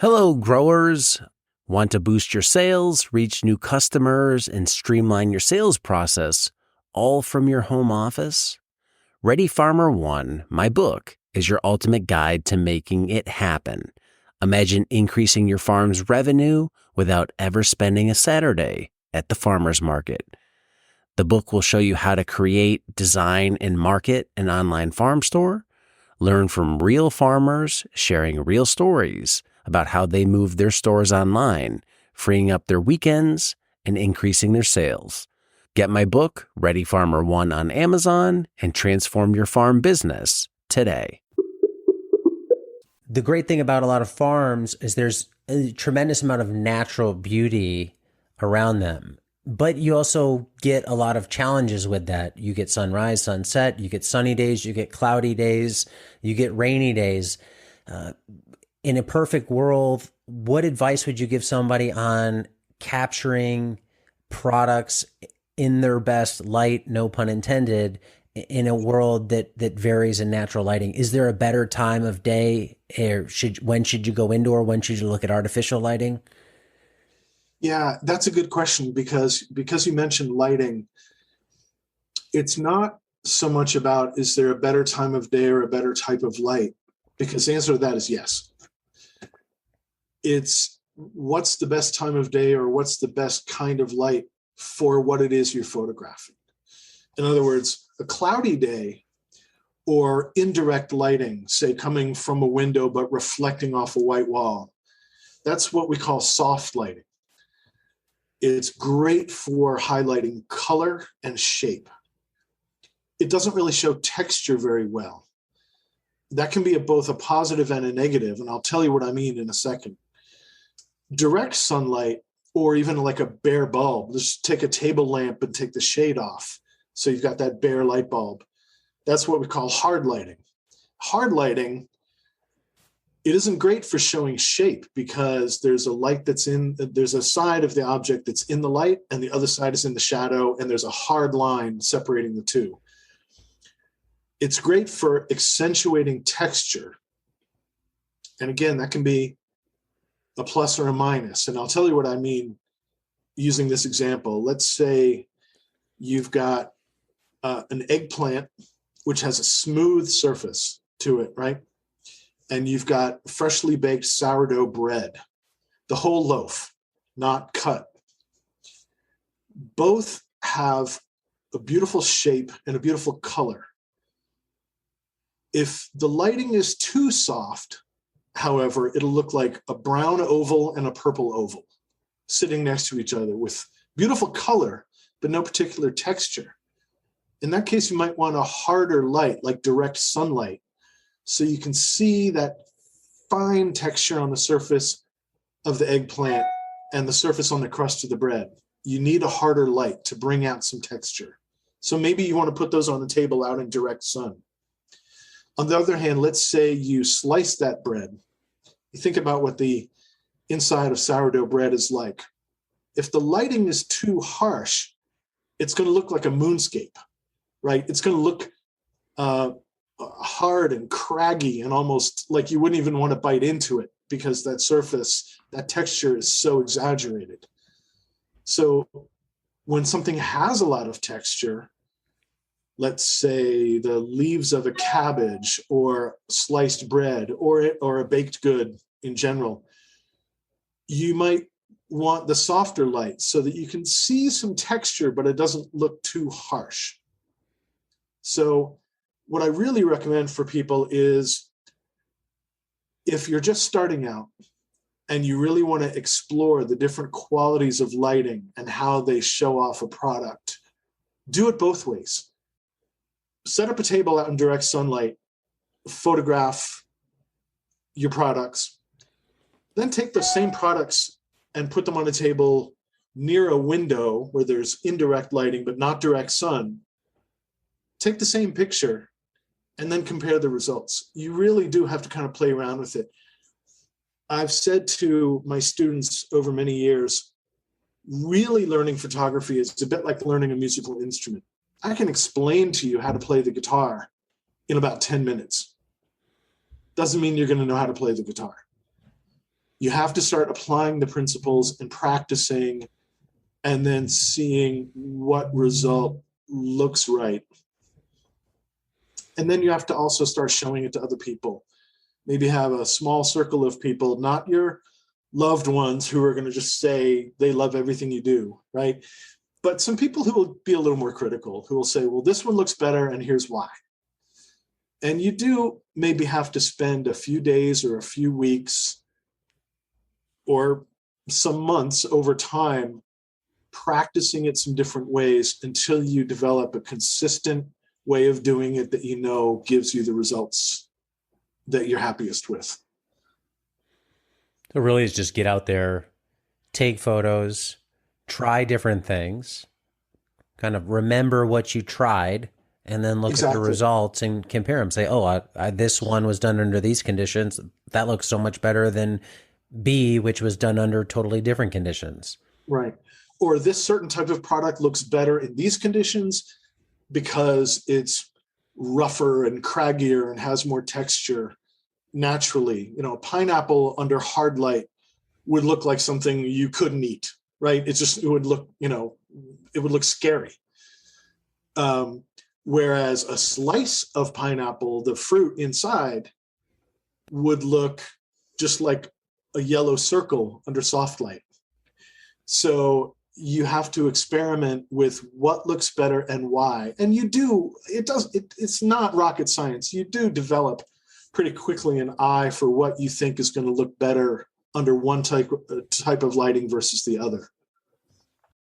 Hello, growers. Want to boost your sales, reach new customers, and streamline your sales process, all from your home office? Ready Farmer One, my book, is your ultimate guide to making it happen. Imagine increasing your farm's revenue without ever spending a Saturday at the farmer's market. The book will show you how to create, design, and market an online farm store. Learn from real farmers sharing real stories about how they move their stores online, freeing up their weekends and increasing their sales. Get my book, Ready Farmer One, on Amazon and transform your farm business today. The great thing about a lot of farms is there's a tremendous amount of natural beauty around them. But you also get a lot of challenges with that. You get sunrise, sunset, you get sunny days, you get cloudy days, you get rainy days. In a perfect world, what advice would you give somebody on capturing products in their best light, no pun intended, in a world that varies in natural lighting? Is there a better time of day, or when should you go indoor? When should you look at artificial lighting? Yeah, that's a good question because you mentioned lighting. It's not so much about is there a better time of day or a better type of light, because the answer to that is yes. It's what's the best time of day or what's the best kind of light for what it is you're photographing. In other words, a cloudy day or indirect lighting, say coming from a window but reflecting off a white wall, that's what we call soft lighting. It's great for highlighting color and shape. It doesn't really show texture very well. That can be both a positive and a negative, and I'll tell you what I mean in a second. Direct sunlight, or even like a bare bulb, just take a table lamp and take the shade off. So you've got that bare light bulb. That's what we call hard lighting. Hard lighting, it isn't great for showing shape because there's a side of the object that's in the light and the other side is in the shadow, and there's a hard line separating the two. It's great for accentuating texture. And again, that can be a plus or a minus. And I'll tell you what I mean using this example. Let's say you've got an eggplant, which has a smooth surface to it, right? And you've got freshly baked sourdough bread, the whole loaf, not cut. Both have a beautiful shape and a beautiful color. If the lighting is too soft, however, it'll look like a brown oval and a purple oval sitting next to each other with beautiful color, but no particular texture. In that case, you might want a harder light, like direct sunlight, so you can see that fine texture on the surface of the eggplant and the surface on the crust of the bread. You need a harder light to bring out some texture. So maybe you want to put those on the table out in direct sun. On the other hand, let's say you slice that bread. You think about what the inside of sourdough bread is like. If the lighting is too harsh, it's going to look like a moonscape, right? It's going to look hard and craggy and almost like you wouldn't even want to bite into it because that surface, that texture is so exaggerated. So when something has a lot of texture, let's say the leaves of a cabbage or sliced bread or a baked good in general, you might want the softer light so that you can see some texture, but it doesn't look too harsh. So what I really recommend for people is if you're just starting out and you really want to explore the different qualities of lighting and how they show off a product, do it both ways. Set up a table out in direct sunlight, photograph your products, then take the same products and put them on a table near a window where there's indirect lighting but not direct sun. Take the same picture and then compare the results. You really do have to kind of play around with it. I've said to my students over many years, really learning photography is a bit like learning a musical instrument. I can explain to you how to play the guitar in about 10 minutes. Doesn't mean you're going to know how to play the guitar. You have to start applying the principles and practicing, and then seeing what result looks right. And then you have to also start showing it to other people. Maybe have a small circle of people, not your loved ones who are going to just say they love everything you do, right? But some people who will be a little more critical, who will say, well, this one looks better and here's why. And you do maybe have to spend a few days or a few weeks or some months over time practicing it some different ways until you develop a consistent way of doing it that you know gives you the results that you're happiest with. So really is just get out there, take photos, try different things, kind of remember what you tried, and then look at the results and compare them. Say, oh, this one was done under these conditions. That looks so much better than B, which was done under totally different conditions. Right. Or this certain type of product looks better in these conditions because it's rougher and craggier and has more texture naturally. You know, a pineapple under hard light would look like something you couldn't eat, right? It would look, it would look scary. Whereas a slice of pineapple, the fruit inside, would look just like a yellow circle under soft light. So you have to experiment with what looks better and why. And it's not rocket science. You do develop pretty quickly an eye for what you think is going to look better under one type of lighting versus the other.